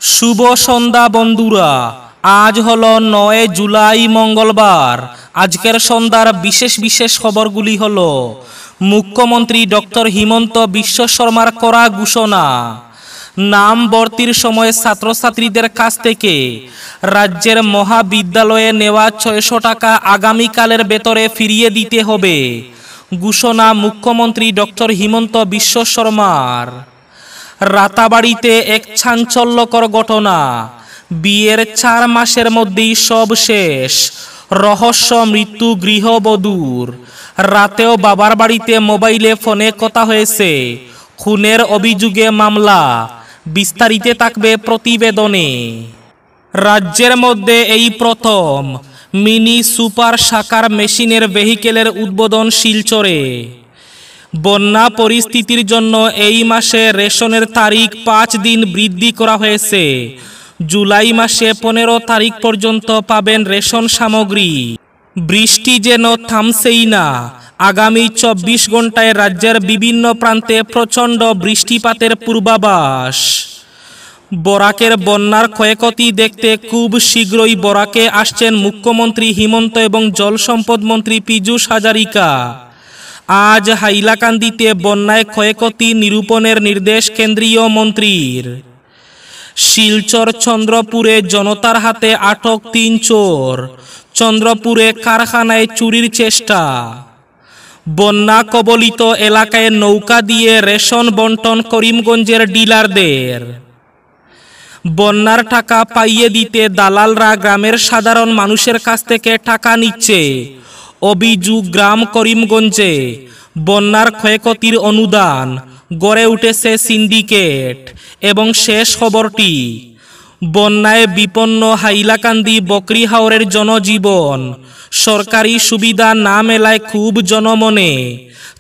শুভ সন্ধ্যা বন্ধুরা। আজ হলো ৯ জুলাই মঙ্গলবার। আজকের সন্ধ্যার বিশেষ বিশেষ খবরগুলি হলো: মুখ্যমন্ত্রী ডক্টর হিমন্ত বিশ্ব শর্মার করা ঘোষণা, নাম ভর্তির সময় ছাত্রছাত্রীদের কাছ থেকে রাজ্যের মহাবিদ্যালয়ে নেওয়া ৬০০ টাকা আগামীকালের ভেতরে ফিরিয়ে দিতে হবে, ঘোষণা মুখ্যমন্ত্রী ডক্টর হিমন্ত বিশ্ব শর্মার। রাতাবাড়িতে এক চাঞ্চল্যকর ঘটনা, বিয়ের ৪ মাসের মধ্যেই সব শেষ, রহস্য মৃত্যু গৃহবধূর। রাতেও বাবার বাড়িতে মোবাইলে ফোনে কথা হয়েছে, খুনের অভিযোগে মামলা। বিস্তারিত থাকবে প্রতিবেদনে। রাজ্যের মধ্যে এই প্রথম মিনি সুপার সাকার মেশিনের ভেহিকেলের উদ্বোধন শিলচরে। বন্যা পরিস্থিতির জন্য এই মাসে রেশনের তারিখ ৫ দিন বৃদ্ধি করা হয়েছে। জুলাই মাসে ১৫ তারিখ পর্যন্ত পাবেন রেশন সামগ্রী। বৃষ্টি যেন থামছেই না। আগামী ২৪ ঘন্টায় রাজ্যের বিভিন্ন প্রান্তে প্রচণ্ড বৃষ্টিপাতের পূর্বাভাস। বরাকের বন্যার ক্ষয়ক্ষতি দেখতে খুব শীঘ্রই বরাকে আসছেন মুখ্যমন্ত্রী হিমন্ত এবং জলসম্পদ মন্ত্রী পীযূষ হাজারিকা। আজ হাইলাকান্দিতে বন্যায় ক্ষয়ক্ষতি নিরূপণের নির্দেশ কেন্দ্রীয় মন্ত্রীর। শিলচর চন্দ্রপুরে জনতার হাতে আটক ৩ চোর। চন্দ্রপুরে কারখানায় চুরির চেষ্টা। বন্যা কবলিত এলাকায় নৌকা দিয়ে রেশন বন্টন করিমগঞ্জের ডিলারদের। বন্যার টাকা পাইয়ে দিতে দালালরা গ্রামের সাধারণ মানুষের কাছ থেকে টাকা নিচ্ছে, অভিযোগ গ্রাম করিমগঞ্জে। বন্যার ক্ষয়ক্ষতির অনুদান, গড়ে উঠেছে সিন্ডিকেট। এবং শেষ খবরটি, বন্যায় বিপন্ন হাইলাকান্দি বকরিহাওরের জনজীবন, সরকারি সুবিধা না মেলায় খুব জনমনে।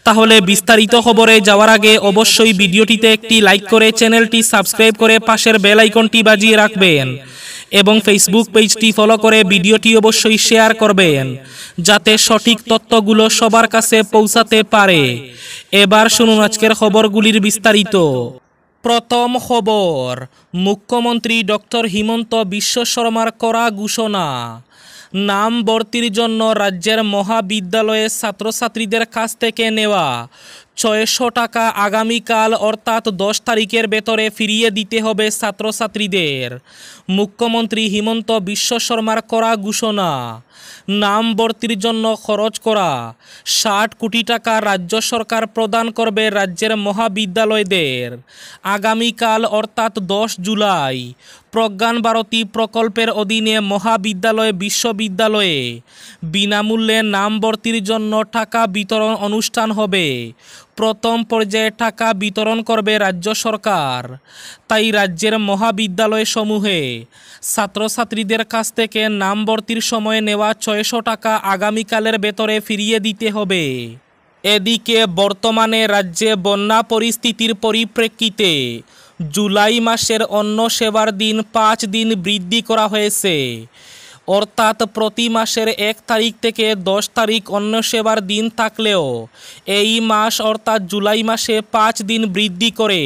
তাহলে বিস্তারিত খবরে যাওয়ার আগে অবশ্যই ভিডিওটিতে একটি লাইক করে চ্যানেলটি সাবস্ক্রাইব করে পাশের বেল আইকনটি বাজিয়ে রাখবেন এবং ফেসবুক পেজটি ফলো করে ভিডিওটি অবশ্যই শেয়ার করবেন, যাতে সঠিক তথ্যগুলো সবার কাছে পৌঁছাতে পারে। এবার শুনুন আজকের খবরগুলির বিস্তারিত। প্রথম খবর, মুখ্যমন্ত্রী ডক্টর হিমন্ত বিশ্ব শর্মার করা ঘোষণা, নাম ভর্তির জন্য রাজ্যের মহাবিদ্যালয়ে ছাত্রছাত্রীদের কাছ থেকে নেওয়া ৬০০ টাকা আগামীকাল অর্থাৎ ১০ তারিখের ভেতরে ফিরিয়ে দিতে হবে ছাত্রছাত্রীদের। মুখ্যমন্ত্রী হিমন্ত বিশ্ব শর্মার করা ঘোষণা, নাম ভর্তির জন্য খরচ করা ৬০ কোটি টাকা রাজ্য সরকার প্রদান করবে রাজ্যের মহাবিদ্যালয়দের। আগামীকাল অর্থাৎ ১০ জুলাই প্রজ্ঞান ভারতী প্রকল্পের অধীনে মহাবিদ্যালয় বিশ্ববিদ্যালয়ে বিনামূল্যে নাম ভর্তির জন্য টাকা বিতরণ অনুষ্ঠান হবে। প্রথম পর্যায়ে টাকা বিতরণ করবে রাজ্য সরকার। তাই রাজ্যের মহাবিদ্যালয় সমূহে ছাত্রছাত্রীদের কাছ থেকে নাম ভর্তির সময় নেওয়া ৬০০ টাকা আগামীকালের ভেতরে ফিরিয়ে দিতে হবে। এদিকে বর্তমানে রাজ্যে বন্যা পরিস্থিতির পরিপ্রেক্ষিতে জুলাই মাসের অন্ন সেবার দিন ৫ দিন বৃদ্ধি করা হয়েছে। অর্থাৎ প্রতি মাসের ১ তারিখ থেকে ১০ তারিখ অন্ন সেবার দিন থাকলেও এই মাস অর্থাৎ জুলাই মাসে ৫ দিন বৃদ্ধি করে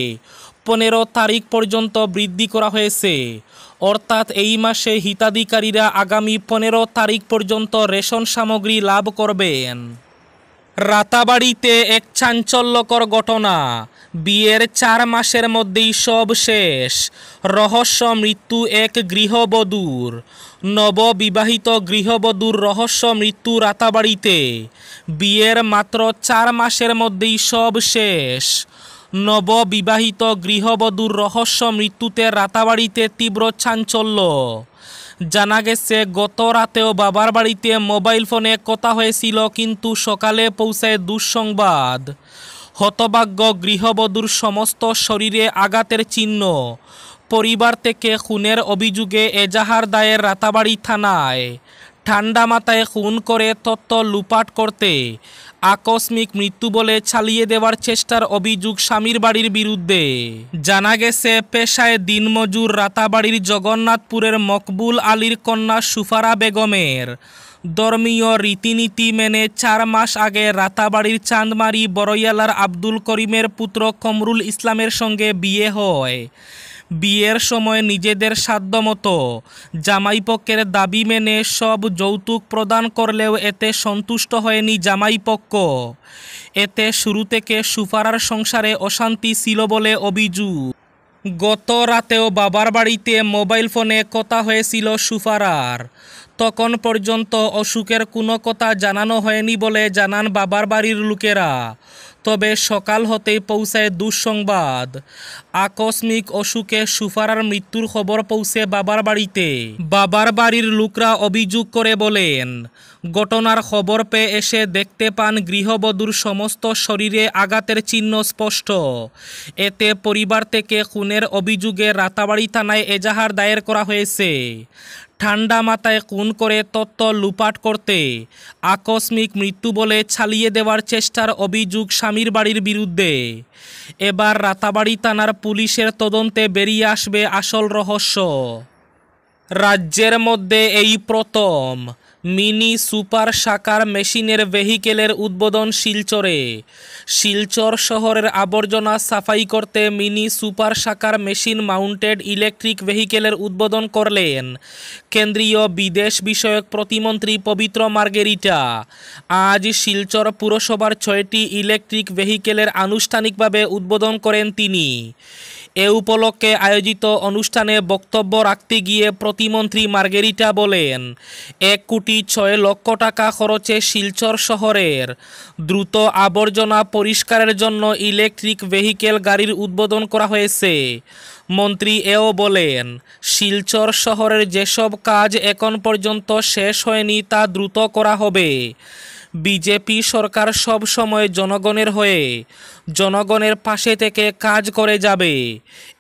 ১৫ তারিখ পর্যন্ত বৃদ্ধি করা হয়েছে। অর্থাৎ এই মাসে হিতাধিকারীরা আগামী ১৫ তারিখ পর্যন্ত রেশন সামগ্রী লাভ করবেন। রাতাবাড়িতে এক চাঞ্চল্যকর ঘটনা, বিয়ের ৪ মাসের মধ্যেই সব শেষ, রহস্য মৃত্যু এক গৃহবধূর। নববিবাহিত গৃহবধূর রহস্য মৃত্যু রাতাবাড়িতে। বিয়ের মাত্র ৪ মাসের মধ্যেই সব শেষ, নববিবাহিত গৃহবধূর রহস্য মৃত্যুতে রাতাবাড়িতে তীব্র চাঞ্চল্য। জানা গেছে গত রাতেও বাবার বাড়িতে মোবাইল ফোনে কথা হয়েছিল, কিন্তু সকালে পৌঁছায় দুঃসংবাদ। হতভাগ্য গৃহবধূর সমস্ত শরীরে আঘাতের চিহ্ন। পরিবার থেকে খুনের অভিযোগে এজাহার দায়ের রাতাবাড়ি থানায়। ঠান্ডা মাথায় খুন করে তথ্য লুপাট করতে আকস্মিক মৃত্যু বলে চালিয়ে দেওয়ার চেষ্টার অভিযোগ স্বামীর বাড়ির বিরুদ্ধে। জানা গেছে পেশায় দিনমজুর রাতাবাড়ির জগন্নাথপুরের মকবুল আলীর কন্যা সুফারা বেগমের ধর্মীয় রীতিনীতি মেনে ৪ মাস আগে রাতাবাড়ির চাঁদমারি বড়ইয়ালার আব্দুল করিমের পুত্র কমরুল ইসলামের সঙ্গে বিয়ে হয়। বিয়ের সময় নিজেদের সাধ্যমতো জামাইপক্ষের দাবি মেনে সব যৌতুক প্রদান করলেও এতে সন্তুষ্ট হয়নি জামাইপক্ষ। এতে শুরু থেকে সুফারার সংসারে অশান্তি ছিল বলে অভিযোগ। গত রাতেও বাবার বাড়িতে মোবাইল ফোনে কথা হয়েছিল সুফারার। তখন পর্যন্ত অসুখের কোনো কথা জানানো হয়নি বলে জানান বাবার বাড়ির লোকেরা। তবে সকাল হতেই পৌঁছায় দুঃসংবাদ। আকস্মিক অসুখে সুফারার মৃত্যুর খবর পৌঁছে বাবার বাড়িতে। বাবার বাড়ির লোকরা অভিযোগ করে বলেন, ঘটনার খবর পেয়ে এসে দেখতে পান গৃহবধূর সমস্ত শরীরে আঘাতের চিহ্ন স্পষ্ট। এতে পরিবার থেকে খুনের অভিযোগে রাতাবাড়ি থানায় এজাহার দায়ের করা হয়েছে। ঠান্ডা মাথায় খুন করে তথ্য লুপাট করতে আকস্মিক মৃত্যু বলে ছালিয়ে দেওয়ার চেষ্টার অভিযোগ স্বামীর বাড়ির বিরুদ্ধে। এবার রাতাবাড়ি থানার পুলিশের তদন্তে বেরিয়ে আসবে আসল রহস্য। রাজ্যের মধ্যে এই প্রথম মিনি সুপার সাকার মেশিনের ভেহিকেলের উদ্বোধন শিলচরে। শিলচর শহরের আবর্জনা সাফাই করতে মিনি সুপার সাকার মেশিন মাউন্টেড ইলেকট্রিক ভেহিকেলের উদ্বোধন করলেন কেন্দ্রীয় বিদেশ বিষয়ক প্রতিমন্ত্রী পবিত্র মার্গেরিটা। আজ শিলচর পুরসভার 6টি ইলেকট্রিক ভেহিকেলের আনুষ্ঠানিকভাবে উদ্বোধন করেন তিনি। এ উপলক্ষে আয়োজিত অনুষ্ঠানে বক্তব্য রাখতে গিয়ে প্রতিমন্ত্রী মার্গেরিটা বলেন, 1,06,00,000 টাকা খরচে শিলচর শহরের দ্রুত আবর্জনা পরিষ্কারের জন্য ইলেকট্রিক ভেহিকেল গাড়ির উদ্বোধন করা হয়েছে। মন্ত্রী এও বলেন, শিলচর শহরের যেসব কাজ এখন পর্যন্ত শেষ হয়নি তা দ্রুত করা হবে। বিজেপি সরকার সব সময় জনগণের হয়ে জনগণের পাশে থেকে কাজ করে যাবে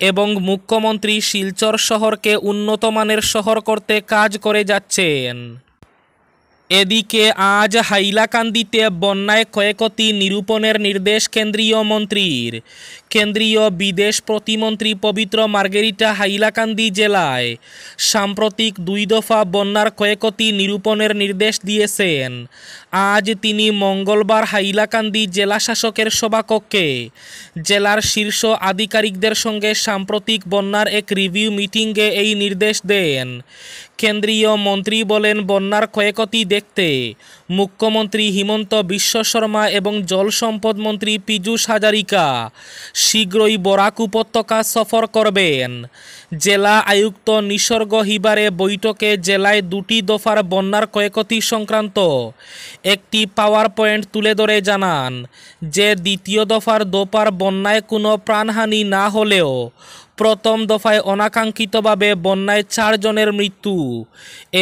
এবং মুখ্যমন্ত্রী শিলচর শহরকে উন্নত মানের শহর করতে কাজ করে যাচ্ছেন। এদিকে আজ হাইলাকান্দিতে বন্যায় ক্ষয়ক্ষতি নিরূপণের নির্দেশ কেন্দ্রীয় মন্ত্রীর। কেন্দ্রীয় বিদেশ প্রতিমন্ত্রী পবিত্র মার্গেরিটা হাইলাকান্দি জেলায় সাম্প্রতিক 2 দফা বন্যার ক্ষয়ক্ষতি নিরূপণের নির্দেশ দিয়েছেন। আজ তিনি মঙ্গলবার হাইলাকান্দি জেলা শাসকের সভাকক্ষে জেলার শীর্ষ আধিকারিকদের সঙ্গে সাম্প্রতিক বন্যার এক রিভিউ মিটিংয়ে এই নির্দেশ দেন। কেন্দ্রীয় মন্ত্রী বলেন, বন্যার ক্ষয়ক্ষতি দেখতে মুখ্যমন্ত্রী হিমন্ত বিশ্ব শর্মা এবং জল সম্পদ মন্ত্রী পীযূষ হাজারিকা শীঘ্রই বরাক উপত্যকা সফর করবেন। জেলা আয়ুক্ত নিসর্গ হিবারে বৈঠকে জেলায় 2টি দফার বন্যার ক্ষয়ক্ষতি সংক্রান্ত একটি পাওয়ার পয়েন্ট তুলে ধরে জানান যে 2য় দফার দোপার বন্যায় কোনো প্রাণহানি না হলেও প্রথম দফায় অনাকাঙ্ক্ষিতভাবে বন্যায় 4 জনের মৃত্যু।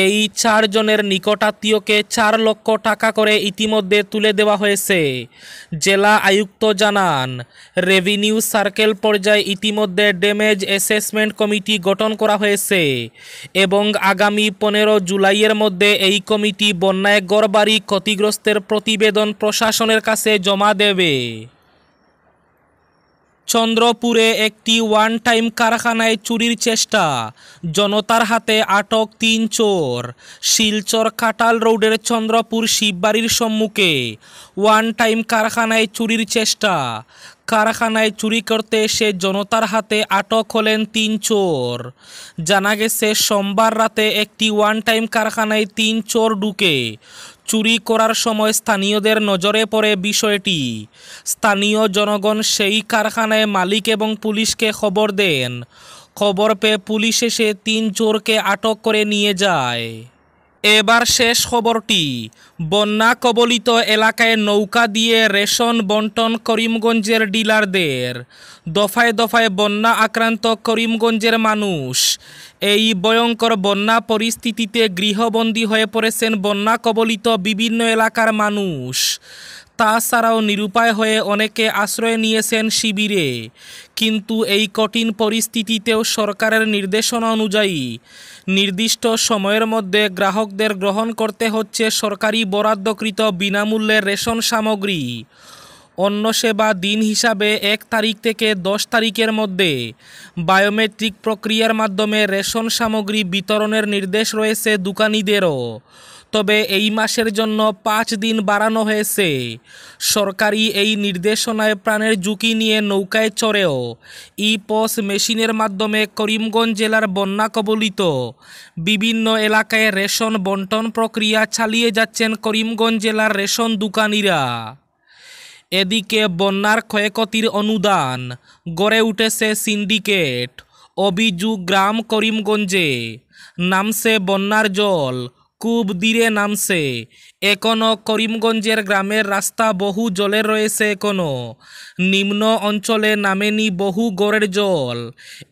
এই 4 জনের নিকটাত্মীয়কে 4 লক্ষ টাকা করে ইতিমধ্যে তুলে দেওয়া হয়েছে। জেলা আয়ুক্ত জানান, রেভিনিউ সার্কেল পর্যায়ে ইতিমধ্যে ড্যামেজ অ্যাসেসমেন্ট কমিটি গঠন করা হয়েছে এবং আগামী 15 জুলাইয়ের মধ্যে এই কমিটি বন্যায় ঘরবাড়ি ক্ষতিগ্রস্তের প্রতিবেদন প্রশাসনের কাছে জমা দেবে। চন্দ্রপুরে একটি ওয়ান টাইম কারখানায় চুরির চেষ্টা, জনতার হাতে আটক 3 চোর। শিলচর কাটাল রোডের চন্দ্রপুর শিববাড়ির সম্মুখে ওয়ান টাইম কারখানায় চুরির চেষ্টা। কারখানায় চুরি করতে এসে জনতার হাতে আটক হলেন 3 চোর। জানা গেছে সোমবার রাতে একটি ওয়ান টাইম কারখানায় 3 চোর ঢুকে চুরি করার সময় স্থানীয়দের নজরে পড়ে বিষয়টি। স্থানীয় জনগণ সেই কারখানায় মালিক এবং পুলিশকে খবর দেন। খবর পেয়ে পুলিশ এসে 3 চোরকে আটক করে নিয়ে যায়। এবার শেষ খবরটি, বন্যা কবলিত এলাকায় নৌকা দিয়ে রেশন বন্টন করিমগঞ্জের ডিলারদের। দফায় দফায় বন্যা আক্রান্ত করিমগঞ্জের মানুষ। এই ভয়ঙ্কর বন্যা পরিস্থিতিতে গৃহবন্দী হয়ে পড়েছেন বন্যা কবলিত বিভিন্ন এলাকার মানুষ। তাছাড়াও নিরুপায় হয়ে অনেকে আশ্রয় নিয়েছেন শিবিরে। কিন্তু এই কঠিন পরিস্থিতিতেও সরকারের নির্দেশনা অনুযায়ী নির্দিষ্ট সময়ের মধ্যে গ্রাহকদের গ্রহণ করতে হচ্ছে সরকারি বরাদ্দকৃত বিনামূল্যে রেশন সামগ্রী। অন্য সেবা দিন হিসাবে 1 তারিখ থেকে 10 তারিখের মধ্যে বায়োমেট্রিক প্রক্রিয়ার মাধ্যমে রেশন সামগ্রী বিতরণের নির্দেশ রয়েছে দোকানিদেরও। তবে এই মাসের জন্য 5 দিন বাড়ানো হয়েছে। সরকারি এই নির্দেশনায় প্রাণের ঝুঁকি নিয়ে নৌকায় চড়েও ই-পস মেশিনের মাধ্যমে করিমগঞ্জ জেলার বন্যা কবলিত বিভিন্ন এলাকায় রেশন বন্টন প্রক্রিয়া চালিয়ে যাচ্ছেন করিমগঞ্জ জেলার রেশন দোকানিরা। এদিকে বন্যার ক্ষয়ক্ষতির অনুদান গড়ে উঠেছে সিন্ডিকেট। অভিযোগ গ্রাম করিমগঞ্জে নামছে বন্যার জল, খুব ধীরে নামছে। এখনও করিমগঞ্জের গ্রামের রাস্তা বহু জলে রয়েছে, এখনও নিম্ন অঞ্চলে নামেনি বহু গড়ের জল।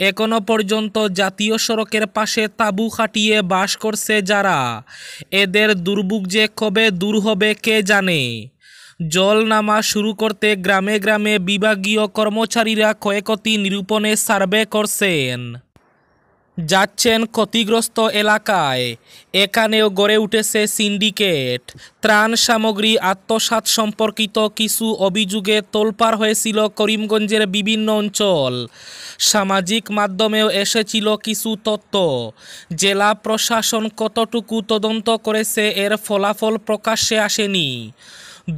এখনও পর্যন্ত জাতীয় সড়কের পাশে তাঁবু খাটিয়ে বাস করছে যারা, এদের দুর্ভোগ যে কবে দূর হবে কে জানে। জল নামা শুরু করতে গ্রামে গ্রামে বিভাগীয় কর্মচারীরা ক্ষয়ক্ষতি নিরূপণে সার্ভে করছেন, যাচ্ছেন ক্ষতিগ্রস্ত এলাকায়। এখানেও গড়ে উঠেছে সিন্ডিকেট। ত্রাণ সামগ্রী আত্মসাৎ সম্পর্কিত কিছু অভিযোগে তোলপাড় হয়েছিল করিমগঞ্জের বিভিন্ন অঞ্চল। সামাজিক মাধ্যমেও এসেছিল কিছু তথ্য। জেলা প্রশাসন কতটুকু তদন্ত করেছে এর ফলাফল প্রকাশ্যে আসেনি।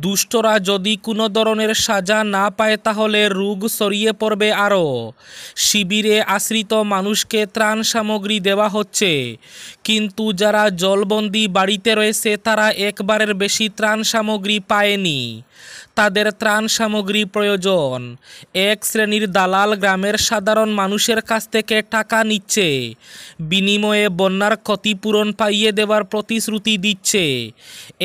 দুষ্টরা যদি কোনো ধরনের সাজা না পায় তাহলে রোগ ছড়িয়ে পড়বে আরও। শিবিরে আশ্রিত মানুষকে ত্রাণ সামগ্রী দেওয়া হচ্ছে, কিন্তু যারা জলবন্দি বাড়িতে রয়েছে তারা একবারের বেশি ত্রাণ সামগ্রী পায়নি। তাদের ত্রাণ সামগ্রী প্রয়োজন। এক শ্রেণীর দালাল গ্রামের সাধারণ মানুষের কাছ থেকে টাকা নিচ্ছে, বিনিময়ে বন্যার ক্ষতিপূরণ পাইয়ে দেওয়ার প্রতিশ্রুতি দিচ্ছে।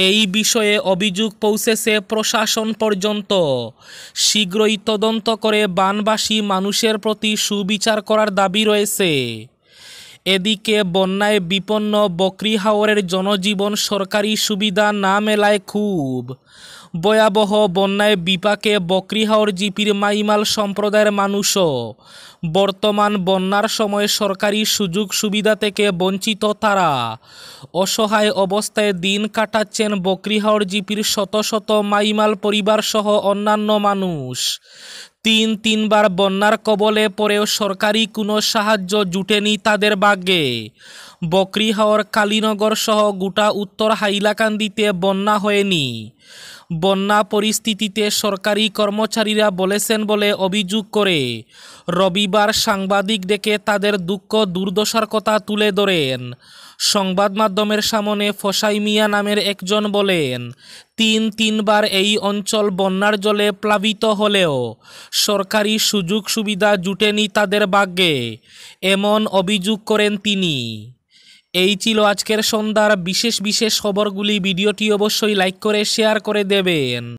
এই বিষয়ে অভিযোগ পৌঁছেছে প্রশাসন পর্যন্ত। শীঘ্রই তদন্ত করে বানবাসী মানুষের প্রতি সুবিচার করার দাবি রয়েছে। এদিকে বন্যায় বিপন্ন বকরিহাওরের জনজীবন সরকারি সুবিধা না মেলায় খুব ভয়াবহ। বন্যায় বিপাকে বকরিহাওর জিপির মাইমাল সম্প্রদায়ের মানুষও। বর্তমান বন্যার সময় সরকারি সুযোগ সুবিধা থেকে বঞ্চিত তারা। অসহায় অবস্থায় দিন কাটাচ্ছেন বকরিহাওর জিপির শত শত মাইমাল পরিবার সহ অন্যান্য মানুষ। তিনবার বন্যার কবলে পড়েও সরকারি কোনো সাহায্য জুটেনি তাদের ভাগ্যে। বকরিহাওর, কালীনগর সহ গোটা উত্তর হাইলাকান্দিতে বন্যা হয়নি। বন্যা পরিস্থিতিতে সরকারি কর্মচারীরা বলেছেন বলে অভিযোগ করে রবিবার সাংবাদিক ডেকে তাদের দুঃখ দুর্দশার কথা তুলে ধরেন। সংবাদ মাধ্যমের সামনে ফসাই মিয়া নামের একজন বলেন, তিনবার এই অঞ্চল বন্যার জলে প্লাবিত হলেও সরকারি সুযোগ সুবিধা জুটেনি তাদের ভাগ্যে, এমন অভিযোগ করেন তিনি। এই ছিল আজকের সন্ধ্যার বিশেষ খবরগুলি। ভিডিওটি অবশ্যই লাইক করে শেয়ার করে দেবেন।